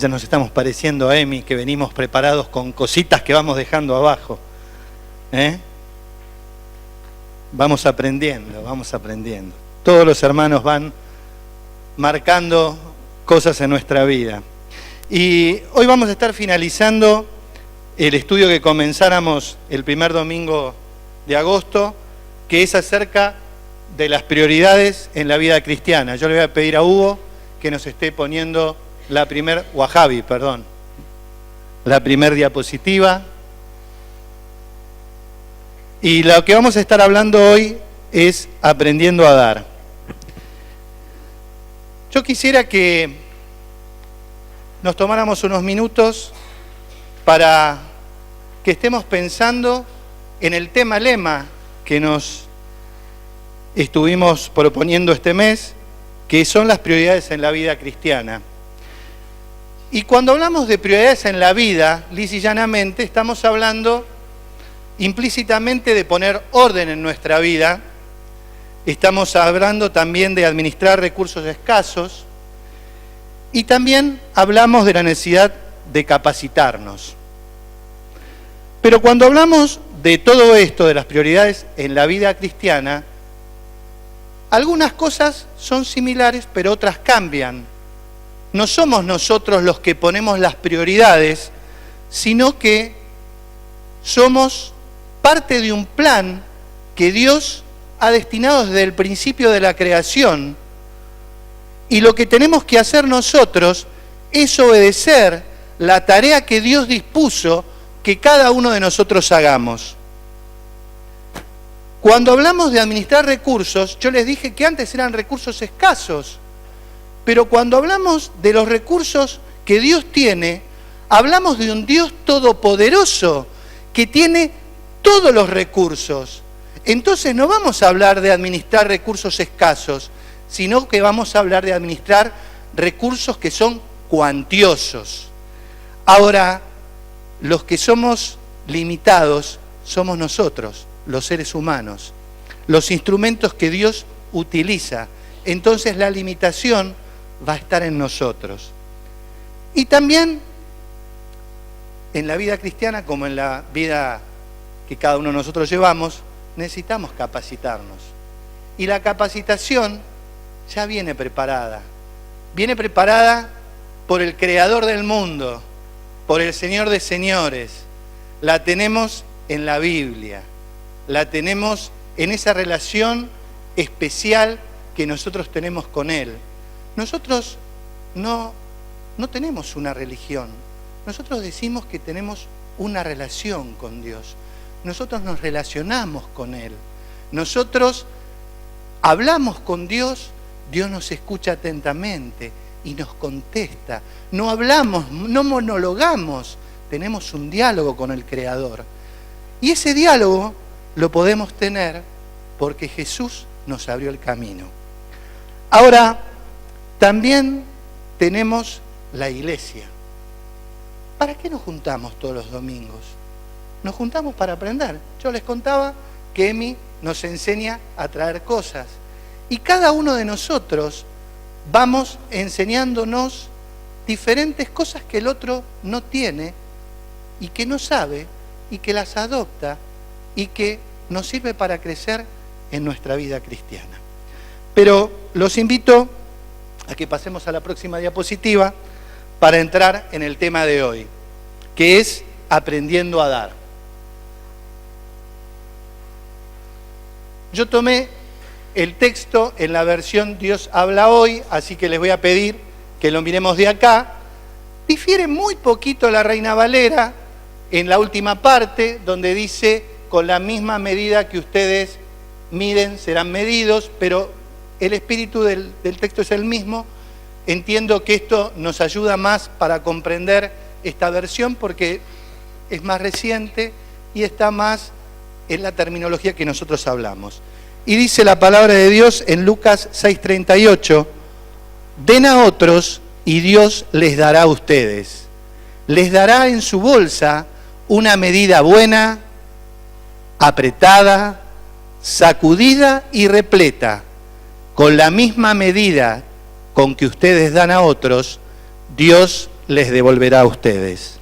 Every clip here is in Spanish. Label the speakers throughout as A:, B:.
A: Ya nos estamos pareciendo a Emi, que venimos preparados con cositas que vamos dejando abajo. Vamos aprendiendo. Todos los hermanos van marcando cosas en nuestra vida. Y hoy vamos a estar finalizando el estudio que comenzáramos el primer domingo de agosto, que es acerca de las prioridades en la vida cristiana. Yo le voy a pedir a Hugo que nos esté poniendo la primer diapositiva. Y lo que vamos a estar hablando hoy es aprendiendo a dar. Yo quisiera que nos tomáramos unos minutos para que estemos pensando en el tema lema que nos estuvimos proponiendo este mes, que son las prioridades en la vida cristiana. Y cuando hablamos de prioridades en la vida, lisa y llanamente, estamos hablando implícitamente de poner orden en nuestra vida. Estamos hablando también de administrar recursos escasos y también hablamos de la necesidad de capacitarnos. Pero cuando hablamos de todo esto, de las prioridades en la vida cristiana, algunas cosas son similares, pero otras cambian. No somos nosotros los que ponemos las prioridades, sino que somos parte de un plan que Dios ha destinado desde el principio de la creación. Y lo que tenemos que hacer nosotros es obedecer la tarea que Dios dispuso que cada uno de nosotros hagamos. Cuando hablamos de administrar recursos, yo les dije que antes eran recursos escasos, pero cuando hablamos de los recursos que Dios tiene, hablamos de un Dios todopoderoso que tiene todos los recursos. Entonces no vamos a hablar de administrar recursos escasos, sino que vamos a hablar de administrar recursos que son cuantiosos. Ahora, los que somos limitados somos nosotros, los seres humanos, los instrumentos que Dios utiliza. Entonces la limitación va a estar en nosotros. Y también en la vida cristiana, como en la vida que cada uno de nosotros llevamos, necesitamos capacitarnos. Y la capacitación ya viene preparada. Viene preparada por el Creador del mundo, por el Señor de señores. La tenemos en la Biblia. La tenemos en esa relación especial que nosotros tenemos con Él. Nosotros no tenemos una religión. Nosotros decimos que tenemos una relación con Dios. Nosotros nos relacionamos con Él. Nosotros hablamos con Dios, Dios nos escucha atentamente y nos contesta. No hablamos, no monologamos, tenemos un diálogo con el Creador. Y ese diálogo lo podemos tener porque Jesús nos abrió el camino. Ahora, también tenemos la iglesia. ¿Para qué nos juntamos todos los domingos? Nos juntamos para aprender. Yo les contaba que Emi nos enseña a traer cosas. Y cada uno de nosotros vamos enseñándonos diferentes cosas que el otro no tiene y que no sabe y que las adopta y que nos sirve para crecer en nuestra vida cristiana. Pero los invito a que pasemos a la próxima diapositiva para entrar en el tema de hoy, que es aprendiendo a dar. Yo tomé el texto en la versión Dios habla hoy, así que les voy a pedir que lo miremos de acá. Difiere muy poquito la Reina Valera en la última parte, donde dice, con la misma medida que ustedes miden, serán medidos, pero el espíritu del texto es el mismo. Entiendo que esto nos ayuda más para comprender esta versión porque es más reciente y está más en la terminología que nosotros hablamos. Y dice la palabra de Dios en Lucas 6:38, den a otros y Dios les dará a ustedes. Les dará en su bolsa una medida buena, apretada, sacudida y repleta. Con la misma medida con que ustedes dan a otros, Dios les devolverá a ustedes.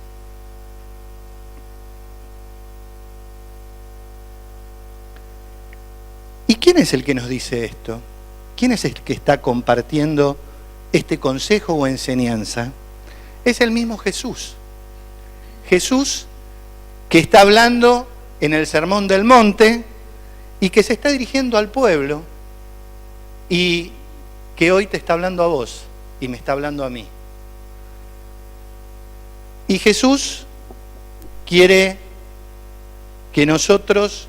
A: ¿Y quién es el que nos dice esto? ¿Quién es el que está compartiendo este consejo o enseñanza? Es el mismo Jesús. Jesús que está hablando en el Sermón del Monte y que se está dirigiendo al pueblo y que hoy te está hablando a vos y me está hablando a mí. Y Jesús quiere que nosotros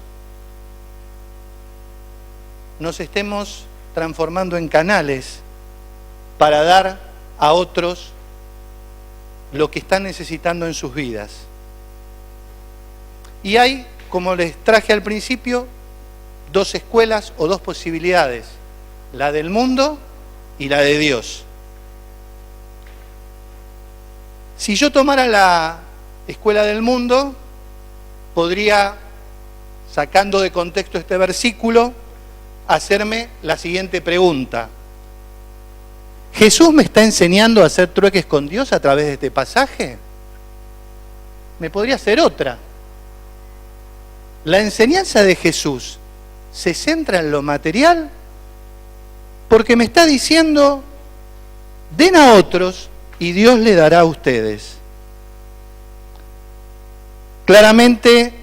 A: nos estemos transformando en canales para dar a otros lo que están necesitando en sus vidas. Y hay, como les traje al principio, dos escuelas o dos posibilidades, la del mundo y la de Dios. Si yo tomara la escuela del mundo, podría, sacando de contexto este versículo, hacerme la siguiente pregunta. ¿Jesús me está enseñando a hacer trueques con Dios a través de este pasaje? Me podría hacer otra. ¿La enseñanza de Jesús se centra en lo material? Porque me está diciendo, den a otros y Dios le dará a ustedes. Claramente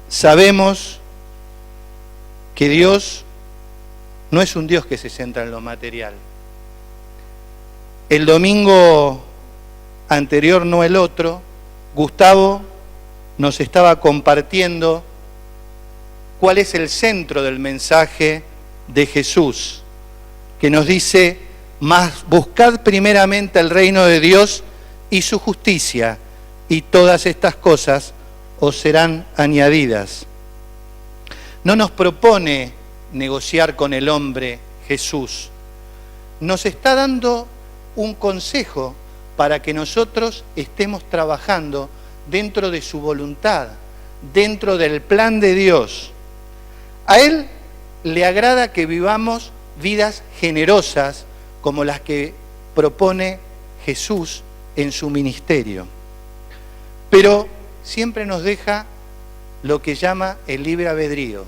A: sabemos que Dios no es un Dios que se centra en lo material. El domingo anterior, no el otro, Gustavo nos estaba compartiendo cuál es el centro del mensaje de Jesús, que nos dice, mas buscad primeramente el reino de Dios y su justicia, y todas estas cosas os serán añadidas. No nos propone negociar con el hombre Jesús. Nos está dando un consejo para que nosotros estemos trabajando dentro de su voluntad, dentro del plan de Dios. A Él le agrada que vivamos vidas generosas como las que propone Jesús en su ministerio. Pero siempre nos deja lo que llama el libre albedrío,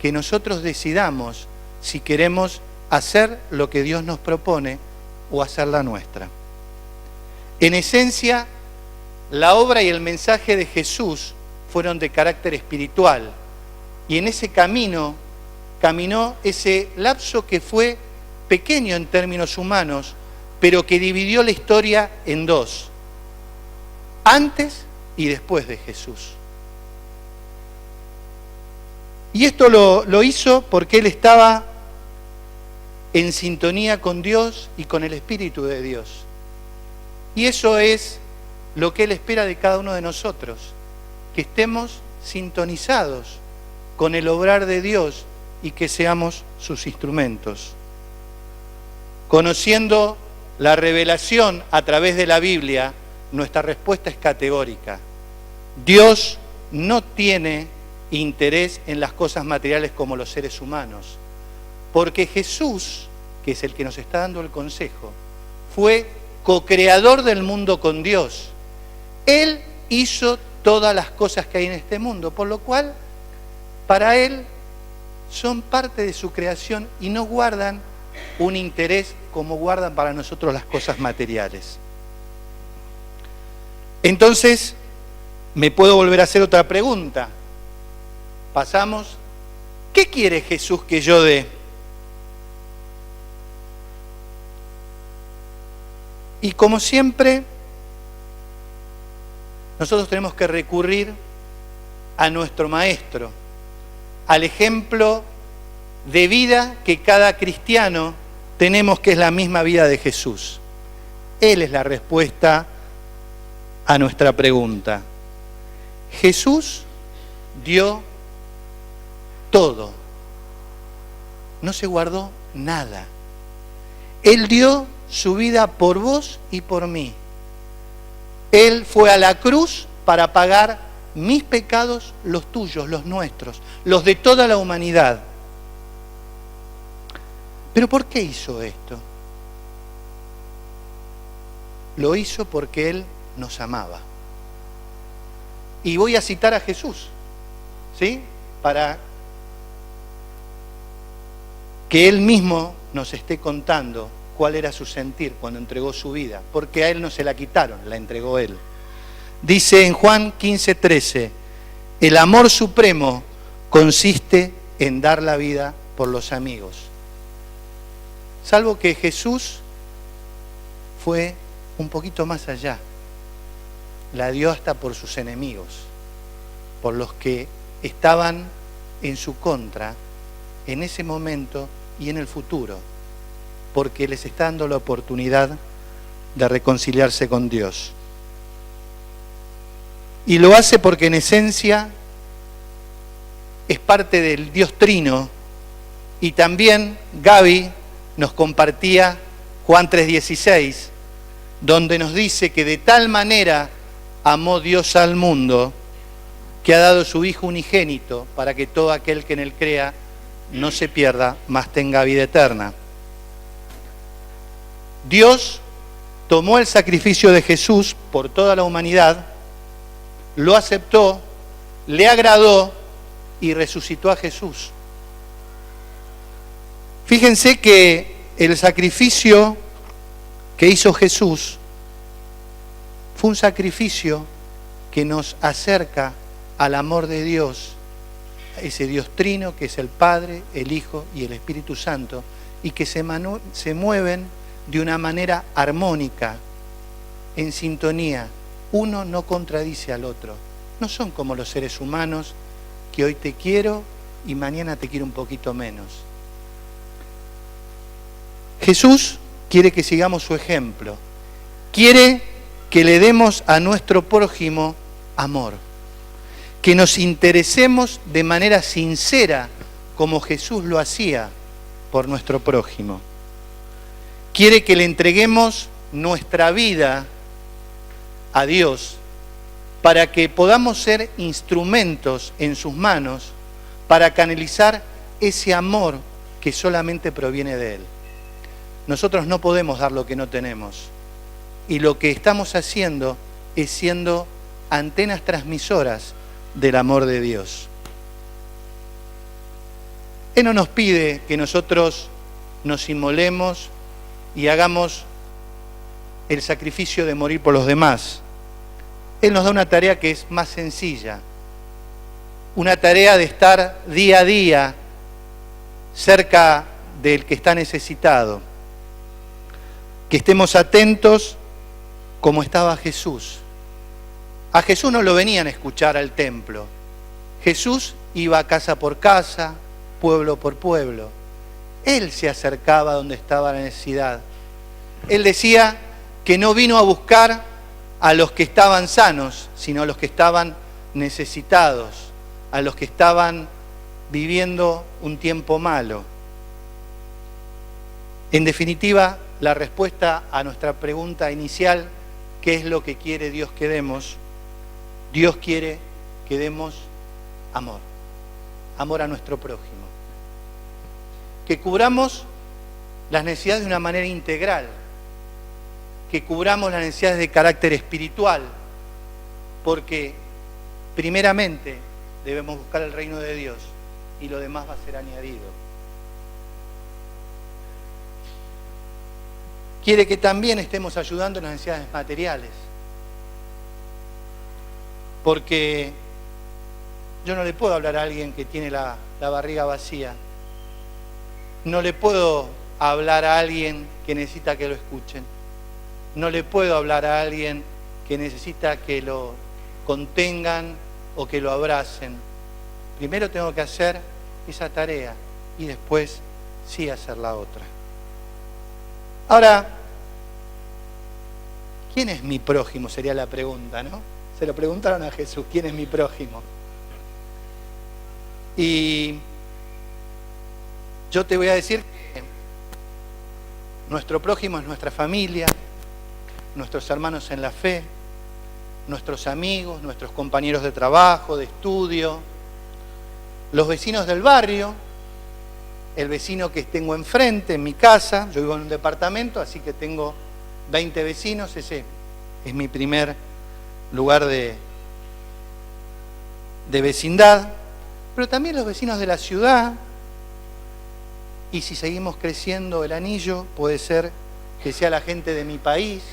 A: que nosotros decidamos si queremos hacer lo que Dios nos propone o hacer la nuestra. En esencia, la obra y el mensaje de Jesús fueron de carácter espiritual, y en ese camino caminó ese lapso que fue pequeño en términos humanos, pero que dividió la historia en dos, antes y después de Jesús. Y esto lo hizo porque Él estaba en sintonía con Dios y con el Espíritu de Dios. Y eso es lo que Él espera de cada uno de nosotros, que estemos sintonizados con el obrar de Dios y que seamos sus instrumentos. Conociendo la revelación a través de la Biblia, nuestra respuesta es categórica. Dios no tiene interés en las cosas materiales como los seres humanos, porque Jesús, que es el que nos está dando el consejo, fue co-creador del mundo con Dios. Él hizo todas las cosas que hay en este mundo, por lo cual para Él son parte de su creación y no guardan un interés como guardan para nosotros las cosas materiales. Entonces, me puedo volver a hacer otra pregunta. Pasamos, ¿qué quiere Jesús que yo dé? Y como siempre, nosotros tenemos que recurrir a nuestro Maestro, al ejemplo de vida que cada cristiano tenemos, que es la misma vida de Jesús. Él es la respuesta a nuestra pregunta. Jesús dio todo, no se guardó nada. Él dio su vida por vos y por mí. Él fue a la cruz para pagar mis pecados, los tuyos, los nuestros, los de toda la humanidad. ¿Pero por qué hizo esto? lo hizo porque Él nos amaba. Y voy a citar a Jesús, ¿sí? Para que Él mismo nos esté contando cuál era su sentir cuando entregó su vida, porque a Él no se la quitaron, la entregó Él. Dice en Juan 15:13, el amor supremo consiste en dar la vida por los amigos. Salvo que Jesús fue un poquito más allá. La dio hasta por sus enemigos, por los que estaban en su contra en ese momento y en el futuro, porque les está dando la oportunidad de reconciliarse con Dios. Y lo hace porque en esencia es parte del Dios Trino. Y también Gaby nos compartía Juan 3:16, donde nos dice que de tal manera amó Dios al mundo que ha dado su Hijo unigénito para que todo aquel que en Él crea no se pierda, mas tenga vida eterna. Dios tomó el sacrificio de Jesús por toda la humanidad, lo aceptó, le agradó y resucitó a Jesús. Fíjense que el sacrificio que hizo Jesús fue un sacrificio que nos acerca al amor de Dios, ese Dios Trino que es el Padre, el Hijo y el Espíritu Santo, y que se mueven de una manera armónica, en sintonía. Uno no contradice al otro. No son como los seres humanos que hoy te quiero y mañana te quiero un poquito menos. Jesús quiere que sigamos su ejemplo. Quiere que le demos a nuestro prójimo amor. Que nos interesemos de manera sincera como Jesús lo hacía por nuestro prójimo. Quiere que le entreguemos nuestra vida a Dios para que podamos ser instrumentos en sus manos para canalizar ese amor que solamente proviene de Él. Nosotros no podemos dar lo que no tenemos. Y lo que estamos haciendo es siendo antenas transmisoras del amor de Dios. Él no nos pide que nosotros nos inmolemos y hagamos el sacrificio de morir por los demás. Él nos da una tarea que es más sencilla, una tarea de estar día a día cerca del que está necesitado, que estemos atentos como estaba Jesús. A Jesús no lo venían a escuchar al templo. Jesús iba casa por casa, pueblo por pueblo. Él se acercaba donde estaba la necesidad. Él decía que no vino a buscar a los que estaban sanos, sino a los que estaban necesitados, a los que estaban viviendo un tiempo malo. En definitiva, la respuesta a nuestra pregunta inicial, ¿qué es lo que quiere Dios que demos? Dios quiere que demos amor, amor a nuestro prójimo. Que cubramos las necesidades de una manera integral, que cubramos las necesidades de carácter espiritual, porque primeramente debemos buscar el reino de Dios y lo demás va a ser añadido. Quiere que también estemos ayudando en las necesidades materiales, porque yo no le puedo hablar a alguien que tiene la barriga vacía. No le puedo hablar a alguien que necesita que lo escuchen. No le puedo hablar a alguien que necesita que lo contengan o que lo abracen. Primero tengo que hacer esa tarea y después sí hacer la otra. Ahora, ¿quién es mi prójimo? Sería la pregunta, ¿no? Se lo preguntaron a Jesús, ¿quién es mi prójimo? Y yo te voy a decir que nuestro prójimo es nuestra familia, nuestros hermanos en la fe, nuestros amigos, nuestros compañeros de trabajo, de estudio, los vecinos del barrio, el vecino que tengo enfrente, en mi casa. Yo vivo en un departamento, así que tengo 20 vecinos, ese es mi primer lugar de vecindad, pero también los vecinos de la ciudad, y si seguimos creciendo el anillo, puede ser que sea la gente de mi país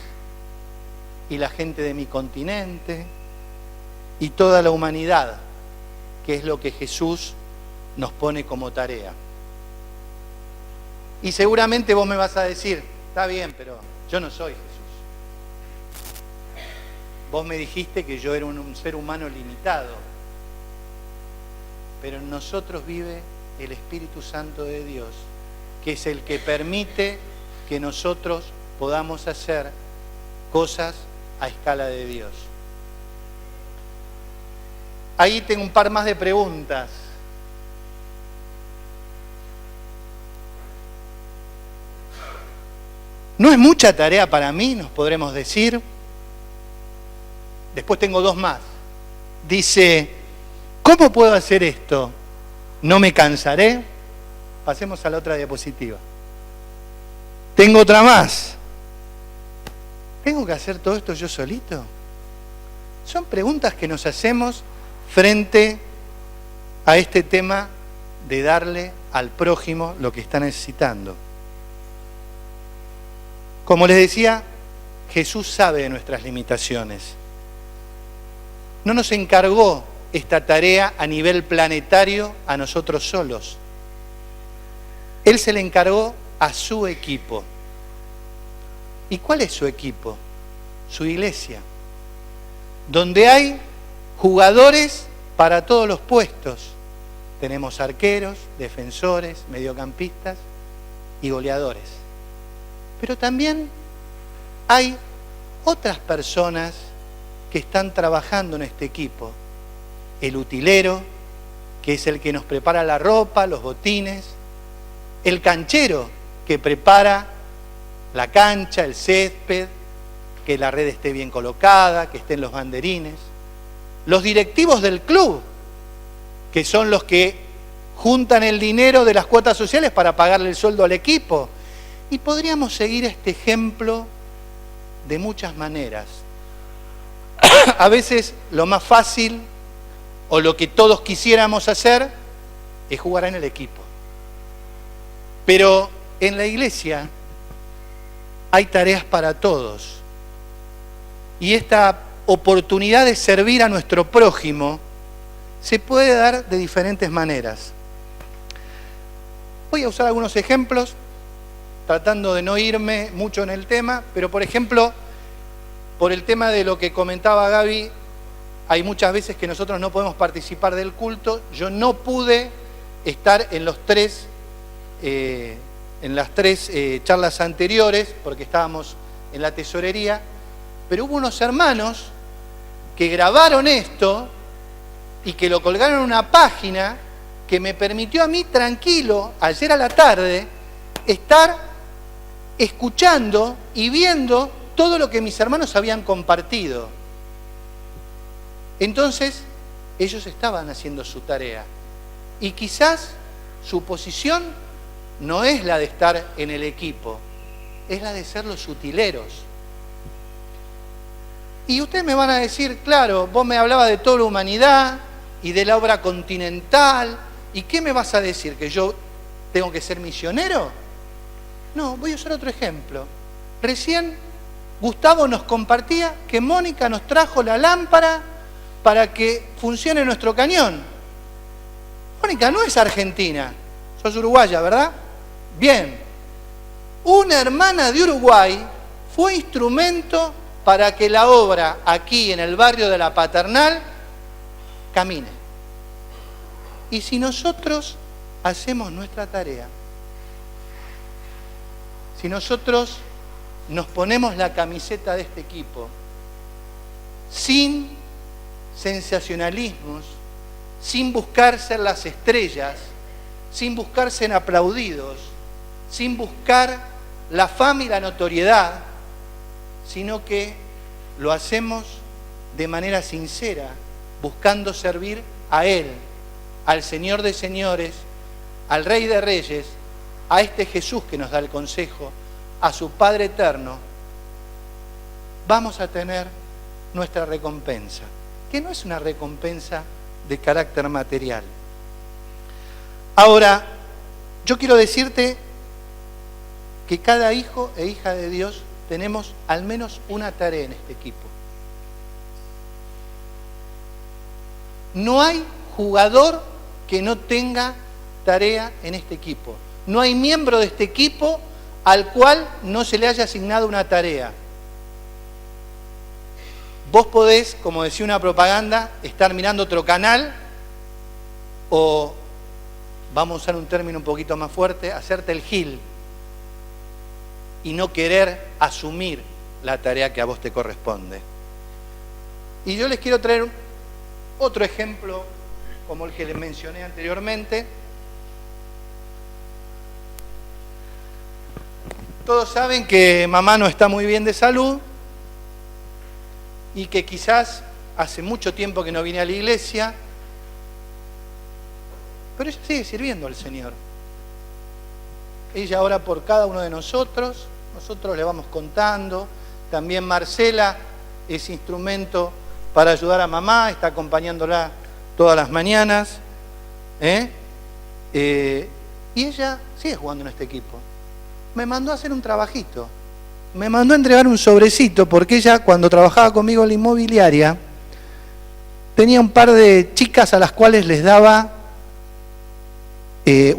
A: y la gente de mi continente y toda la humanidad, que es lo que Jesús nos pone como tarea. Y seguramente vos me vas a decir, está bien, pero yo no soy Jesús. Vos me dijiste que yo era un ser humano limitado, pero en nosotros vive el Espíritu Santo de Dios, que es el que permite que nosotros podamos hacer cosas a escala de Dios. Ahí tengo un par más de preguntas. ¿No es mucha tarea para mí, nos podremos decir? Después tengo dos más. Dice, ¿cómo puedo hacer esto? ¿No me cansaré? Pasemos a la otra diapositiva. Tengo otra más. ¿Tengo que hacer todo esto yo solito? Son preguntas que nos hacemos frente a este tema de darle al prójimo lo que está necesitando. Como les decía, Jesús sabe de nuestras limitaciones. No nos encargó esta tarea a nivel planetario a nosotros solos. Él se le encargó a su equipo. ¿Y cuál es su equipo? Su iglesia, donde hay jugadores para todos los puestos. Tenemos arqueros, defensores, mediocampistas y goleadores. Pero también hay otras personas que están trabajando en este equipo. El utilero, que es el que nos prepara la ropa, los botines. El canchero, que prepara la cancha, el césped, que la red esté bien colocada, que estén los banderines. Los directivos del club, que son los que juntan el dinero de las cuotas sociales para pagarle el sueldo al equipo. Y podríamos seguir este ejemplo de muchas maneras. A veces lo más fácil o lo que todos quisiéramos hacer es jugar en el equipo. Pero en la iglesia hay tareas para todos. Y esta oportunidad de servir a nuestro prójimo se puede dar de diferentes maneras. Voy a usar algunos ejemplos, tratando de no irme mucho en el tema, pero por ejemplo, por el tema de lo que comentaba Gaby, hay muchas veces que nosotros no podemos participar del culto. Yo no pude estar en las tres charlas anteriores, porque estábamos en la tesorería, pero hubo unos hermanos que grabaron esto y que lo colgaron en una página que me permitió a mí tranquilo, ayer a la tarde, estar escuchando y viendo todo lo que mis hermanos habían compartido. Entonces, ellos estaban haciendo su tarea. Y quizás su posición no es la de estar en el equipo, es la de ser los utileros. Y ustedes me van a decir, claro, vos me hablabas de toda la humanidad y de la obra continental, ¿y qué me vas a decir? ¿Que yo tengo que ser misionero? No, voy a usar otro ejemplo. Recién Gustavo nos compartía que Mónica nos trajo la lámpara para que funcione nuestro cañón. Mónica no es argentina, sos uruguaya, ¿verdad? Bien. Una hermana de Uruguay fue instrumento para que la obra aquí en el barrio de La Paternal camine. Y si nosotros hacemos nuestra tarea, si nosotros nos ponemos la camiseta de este equipo, sin sensacionalismos, sin buscar ser las estrellas, sin buscar ser aplaudidos, sin buscar la fama y la notoriedad, sino que lo hacemos de manera sincera, buscando servir a Él, al Señor de señores, al Rey de reyes, a este Jesús que nos da el consejo, a su Padre eterno, vamos a tener nuestra recompensa, que no es una recompensa de carácter material. Ahora, yo quiero decirte que cada hijo e hija de Dios tenemos al menos una tarea en este equipo. No hay jugador que no tenga tarea en este equipo. No hay miembro de este equipo al cual no se le haya asignado una tarea. Vos podés, como decía una propaganda, estar mirando otro canal o, vamos a usar un término un poquito más fuerte, hacerte el gil y no querer asumir la tarea que a vos te corresponde. Y yo les quiero traer otro ejemplo como el que les mencioné anteriormente. Todos saben que mamá no está muy bien de salud y que quizás hace mucho tiempo que no viene a la iglesia, pero ella sigue sirviendo al Señor. Ella ora por cada uno de nosotros, nosotros le vamos contando. También Marcela es instrumento para ayudar a mamá, está acompañándola todas las mañanas. Y ella sigue jugando en este equipo. Me mandó a hacer un trabajito, me mandó a entregar un sobrecito, porque ella, cuando trabajaba conmigo en la inmobiliaria, tenía un par de chicas a las cuales les daba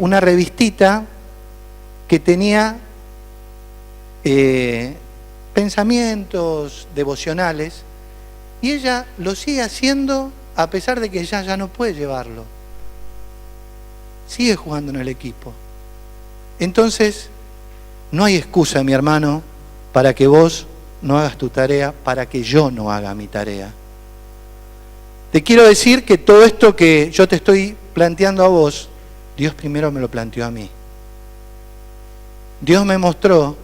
A: una revistita que tenía pensamientos devocionales, y ella lo sigue haciendo a pesar de que ella ya no puede llevarlo. Sigue jugando en el equipo. Entonces, no hay excusa, mi hermano, para que vos no hagas tu tarea, para que yo no haga mi tarea. Te quiero decir que todo esto que yo te estoy planteando a vos, Dios primero me lo planteó a mí. Dios me mostró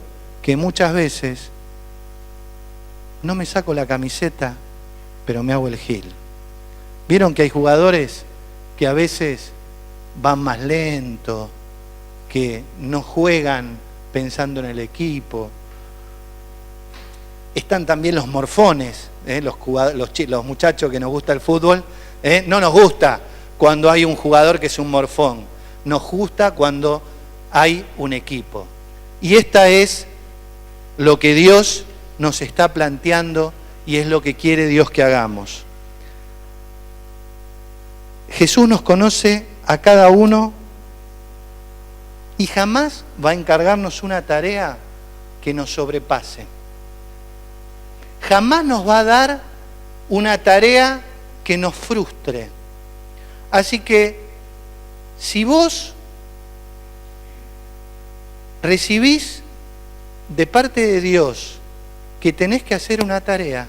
A: que muchas veces no me saco la camiseta, pero me hago el gil. ¿Vieron que hay jugadores que a veces van más lento, que no juegan pensando en el equipo? Están también los morfones, los muchachos que nos gusta el fútbol. No nos gusta cuando hay un jugador que es un morfón, nos gusta cuando hay un equipo. Y esta es lo que Dios nos está planteando y es lo que quiere Dios que hagamos. Jesús nos conoce a cada uno y jamás va a encargarnos una tarea que nos sobrepase. Jamás nos va a dar una tarea que nos frustre. Así que, si vos recibís de parte de Dios que tenés que hacer una tarea,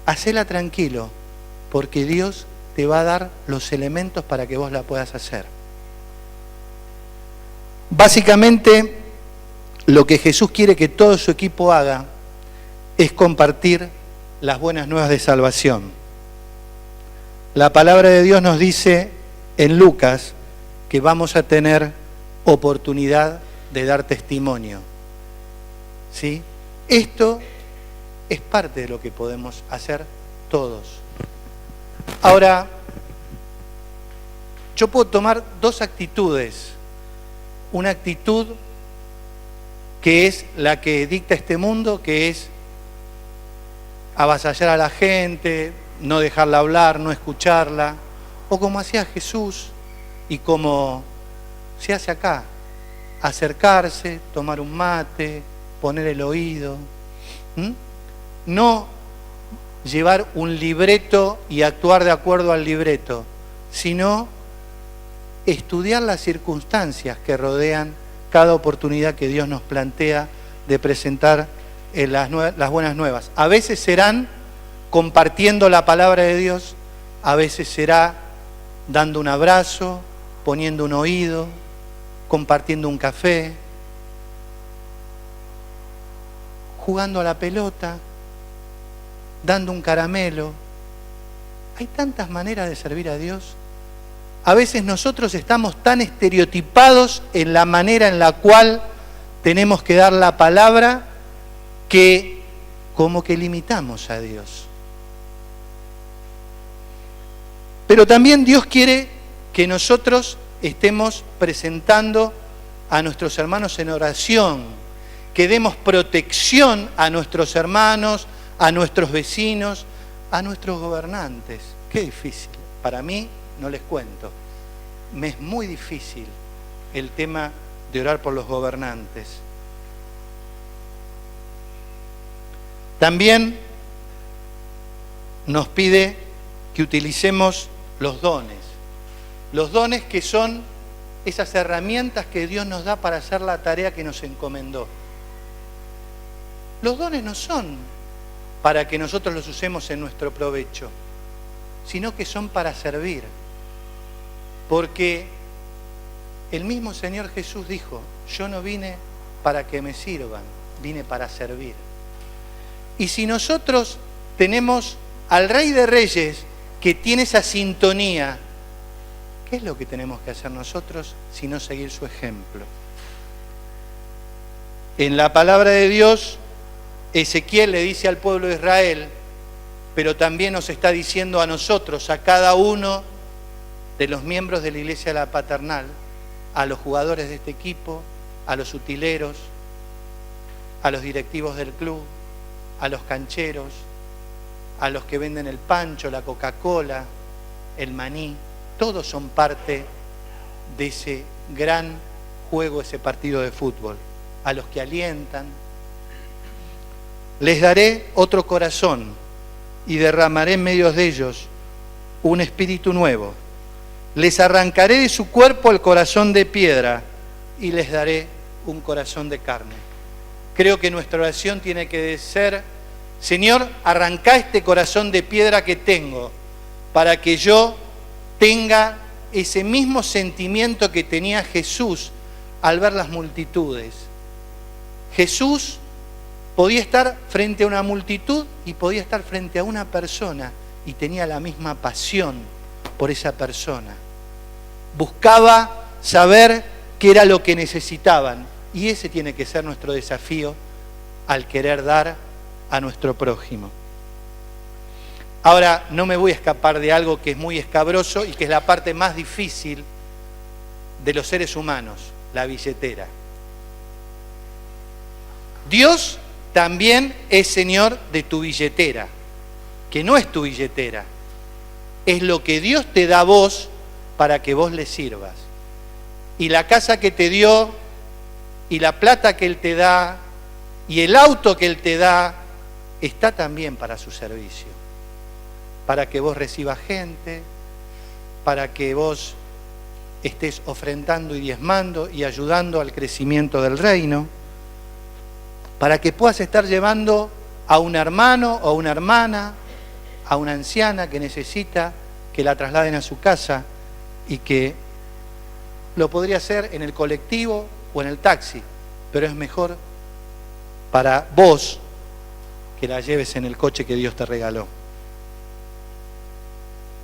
A: hacela tranquilo, porque Dios te va a dar los elementos para que vos la puedas hacer. Básicamente, lo que Jesús quiere que todo su equipo haga es compartir las buenas nuevas de salvación. La palabra de Dios nos dice en Lucas que vamos a tener oportunidad de dar testimonio. ¿Sí? Esto es parte de lo que podemos hacer todos. Ahora, yo puedo tomar dos actitudes. Una actitud que es la que dicta este mundo, que es avasallar a la gente, no dejarla hablar, no escucharla, o como hacía Jesús y como se hace acá, acercarse, tomar un mate, poner el oído. No llevar un libreto y actuar de acuerdo al libreto, sino estudiar las circunstancias que rodean cada oportunidad que Dios nos plantea de presentar las buenas nuevas. A veces serán compartiendo la palabra de Dios, a veces será dando un abrazo, poniendo un oído, compartiendo un café, jugando a la pelota, dando un caramelo. Hay tantas maneras de servir a Dios. A veces nosotros estamos tan estereotipados en la manera en la cual tenemos que dar la palabra que como que limitamos a Dios. Pero también Dios quiere que nosotros estemos presentando a nuestros hermanos en oración, que demos protección a nuestros hermanos, a nuestros vecinos, a nuestros gobernantes. Qué difícil. Para mí, no les cuento, me es muy difícil el tema de orar por los gobernantes. También nos pide que utilicemos los dones que son esas herramientas que Dios nos da para hacer la tarea que nos encomendó. Los dones no son para que nosotros los usemos en nuestro provecho, sino que son para servir. Porque el mismo Señor Jesús dijo, yo no vine para que me sirvan, vine para servir. Y si nosotros tenemos al Rey de Reyes que tiene esa sintonía, ¿qué es lo que tenemos que hacer nosotros sino seguir su ejemplo? En la palabra de Dios, Ezequiel le dice al pueblo de Israel, pero también nos está diciendo a nosotros, a cada uno de los miembros de la Iglesia de la Paternal, a los jugadores de este equipo, a los utileros, a los directivos del club, a los cancheros, a los que venden el pancho, la Coca-Cola, el maní, todos son parte de ese gran juego, ese partido de fútbol. A los que alientan. Les daré otro corazón y derramaré en medio de ellos un espíritu nuevo. Les arrancaré de su cuerpo el corazón de piedra y les daré un corazón de carne. Creo que nuestra oración tiene que ser, Señor, arrancá este corazón de piedra que tengo para que yo tenga ese mismo sentimiento que tenía Jesús al ver las multitudes. Jesús podía estar frente a una multitud y podía estar frente a una persona y tenía la misma pasión por esa persona. Buscaba saber qué era lo que necesitaban y ese tiene que ser nuestro desafío al querer dar a nuestro prójimo. Ahora, no me voy a escapar de algo que es muy escabroso y que es la parte más difícil de los seres humanos, la billetera. Dios también es Señor de tu billetera, que no es tu billetera, es lo que Dios te da a vos para que vos le sirvas. Y la casa que te dio, y la plata que Él te da, y el auto que Él te da, está también para su servicio. Para que vos recibas gente, para que vos estés ofrendando y diezmando y ayudando al crecimiento del reino, para que puedas estar llevando a un hermano o a una hermana, a una anciana que necesita que la trasladen a su casa y que lo podría hacer en el colectivo o en el taxi, pero es mejor para vos que la lleves en el coche que Dios te regaló.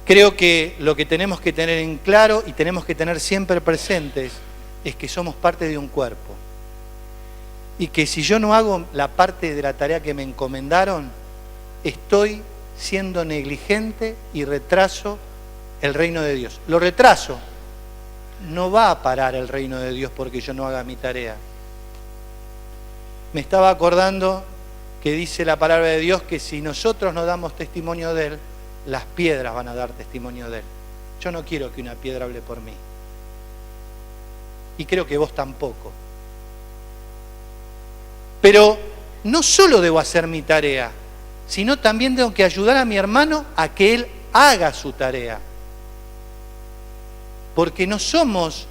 A: Creo que lo que tenemos que tener en claro y tenemos que tener siempre presentes es que somos parte de un cuerpo. Y que si yo no hago la parte de la tarea que me encomendaron, estoy siendo negligente y retraso el reino de Dios. Lo retraso. No va a parar el reino de Dios porque yo no haga mi tarea. Me estaba acordando que dice la palabra de Dios que si nosotros no damos testimonio de Él, las piedras van a dar testimonio de Él. Yo no quiero que una piedra hable por mí. Y creo que vos tampoco. Pero no solo debo hacer mi tarea, sino también tengo que ayudar a mi hermano a que él haga su tarea. Porque no somos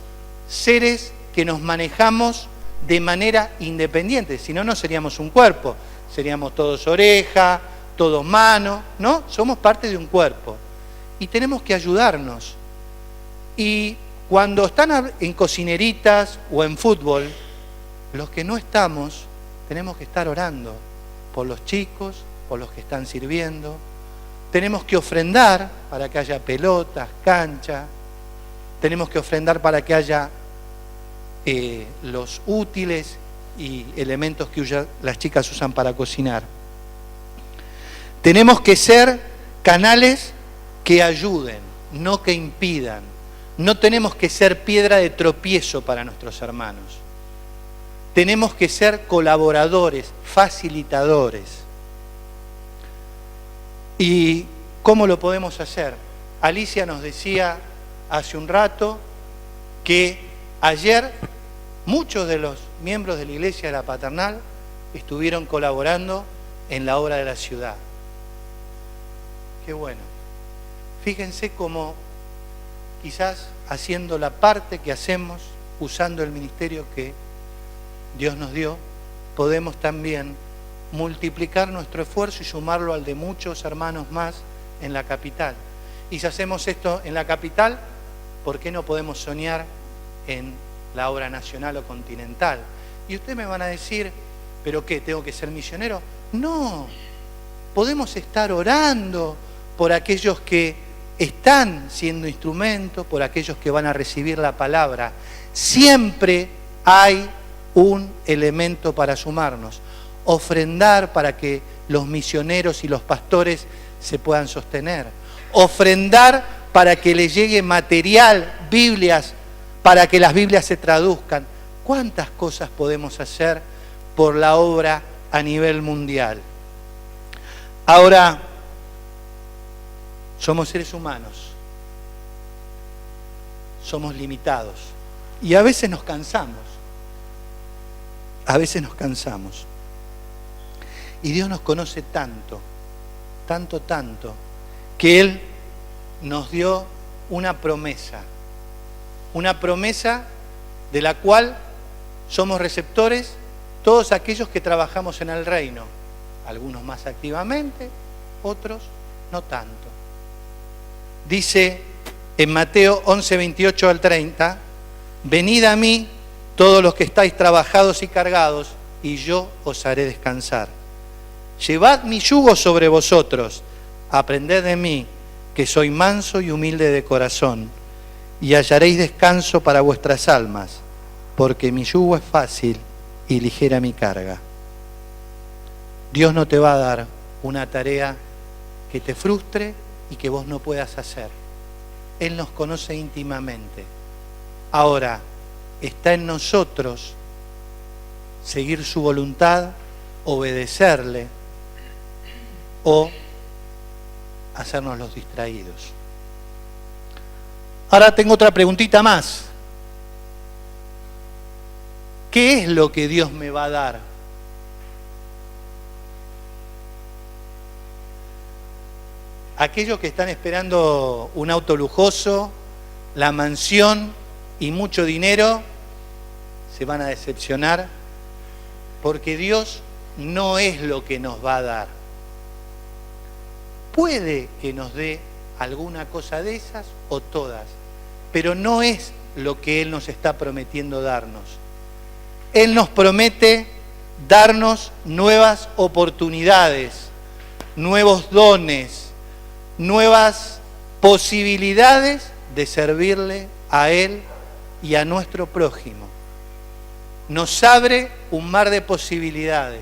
A: seres que nos manejamos de manera independiente, si no, no seríamos un cuerpo. Seríamos todos oreja, todos mano, ¿no? Somos parte de un cuerpo. Y tenemos que ayudarnos. Y cuando están en cocineritas o en fútbol, los que no estamos, tenemos que estar orando por los chicos, por los que están sirviendo. Tenemos que ofrendar para que haya pelotas, cancha. Tenemos que ofrendar para que haya los útiles y elementos que las chicas usan para cocinar. Tenemos que ser canales que ayuden, no que impidan. No tenemos que ser piedra de tropiezo para nuestros hermanos. Tenemos que ser colaboradores, facilitadores. ¿Y cómo lo podemos hacer? Alicia nos decía hace un rato que ayer muchos de los miembros de la Iglesia de la Paternal estuvieron colaborando en la obra de la ciudad. Qué bueno. Fíjense cómo quizás haciendo la parte que hacemos, usando el ministerio que Dios nos dio, podemos también multiplicar nuestro esfuerzo y sumarlo al de muchos hermanos más en la capital. Y si hacemos esto en la capital, ¿por qué no podemos soñar en la obra nacional o continental? Y ustedes me van a decir, ¿pero qué? ¿Tengo que ser misionero? No, podemos estar orando por aquellos que están siendo instrumentos, por aquellos que van a recibir la palabra. Siempre hay un elemento para sumarnos. Ofrendar para que los misioneros y los pastores se puedan sostener. Ofrendar para que les llegue material, Biblias, para que las Biblias se traduzcan. ¿Cuántas cosas podemos hacer por la obra a nivel mundial? Ahora, somos seres humanos, somos limitados y a veces nos cansamos, Y Dios nos conoce tanto, que Él nos dio una promesa de la cual somos receptores todos aquellos que trabajamos en el reino, algunos más activamente, otros no tanto. Dice en Mateo 11, 28 al 30, venid a mí todos los que estáis trabajados y cargados, y yo os haré descansar. Llevad mi yugo sobre vosotros, aprended de mí, que soy manso y humilde de corazón, y hallaréis descanso para vuestras almas, porque mi yugo es fácil y ligera mi carga. Dios no te va a dar una tarea que te frustre y que vos no puedas hacer. Él nos conoce íntimamente. Ahora, está en nosotros seguir su voluntad, obedecerle o hacernos los distraídos. Ahora tengo otra preguntita más. ¿Qué es lo que Dios me va a dar? Aquellos que están esperando un auto lujoso, la mansión y mucho dinero, se van a decepcionar, porque Dios no es lo que nos va a dar. Puede que nos dé alguna cosa de esas o todas, pero no es lo que Él nos está prometiendo darnos. Él nos promete darnos nuevas oportunidades, nuevos dones, nuevas posibilidades de servirle a Él y a nuestro prójimo. Nos abre un mar de posibilidades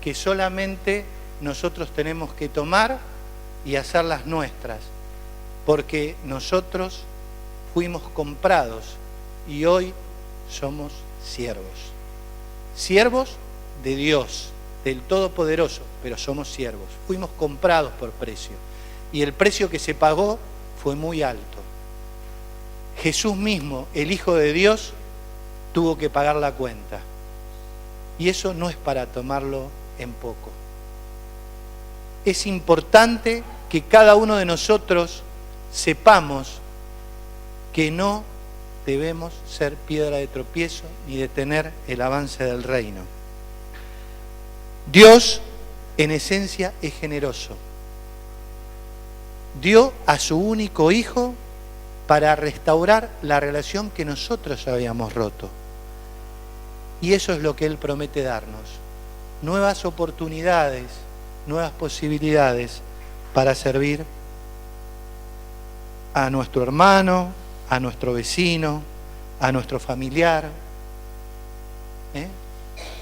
A: que solamente nosotros tenemos que tomar y hacerlas nuestras, porque nosotros fuimos comprados y hoy somos siervos de Dios, del Todopoderoso, pero somos siervos. Fuimos comprados por precio y el precio que se pagó fue muy alto. Jesús mismo, el Hijo de Dios, tuvo que pagar la cuenta, y eso no es para tomarlo en poco. Es importante que cada uno de nosotros sepamos que no debemos ser piedra de tropiezo ni detener el avance del reino. Dios, en esencia, es generoso. Dio a su único Hijo para restaurar la relación que nosotros habíamos roto. Y eso es lo que Él promete darnos. Nuevas oportunidades, nuevas posibilidades para servir a nuestro hermano, a nuestro vecino, a nuestro familiar,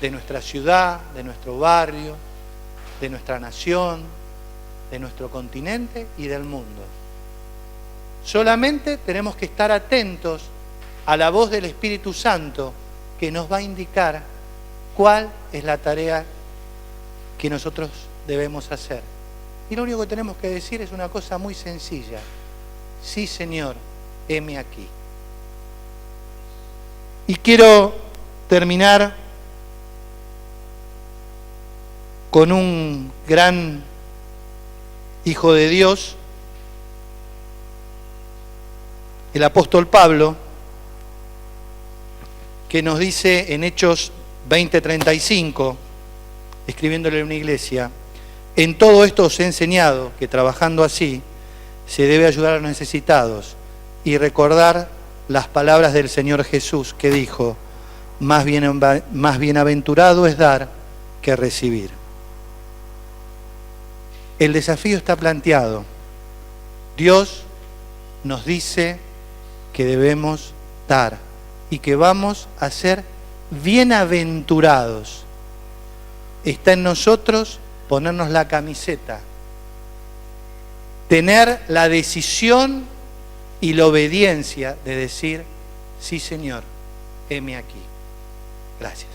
A: de nuestra ciudad, de nuestro barrio, de nuestra nación, de nuestro continente y del mundo. Solamente tenemos que estar atentos a la voz del Espíritu Santo que nos va a indicar cuál es la tarea que nosotros debemos hacer. Y lo único que tenemos que decir es una cosa muy sencilla. Sí, Señor, heme aquí. Y quiero terminar con un gran hijo de Dios, el apóstol Pablo, que nos dice en Hechos 20:35, escribiéndole a una iglesia: en todo esto os he enseñado que trabajando así se debe ayudar a los necesitados y recordar las palabras del Señor Jesús, que dijo: más bienaventurado es dar que recibir. El desafío está planteado. Dios nos dice que debemos dar y que vamos a ser bienaventurados. Está en nosotros ponernos la camiseta, tener la decisión y la obediencia de decir: sí, Señor, heme aquí. Gracias.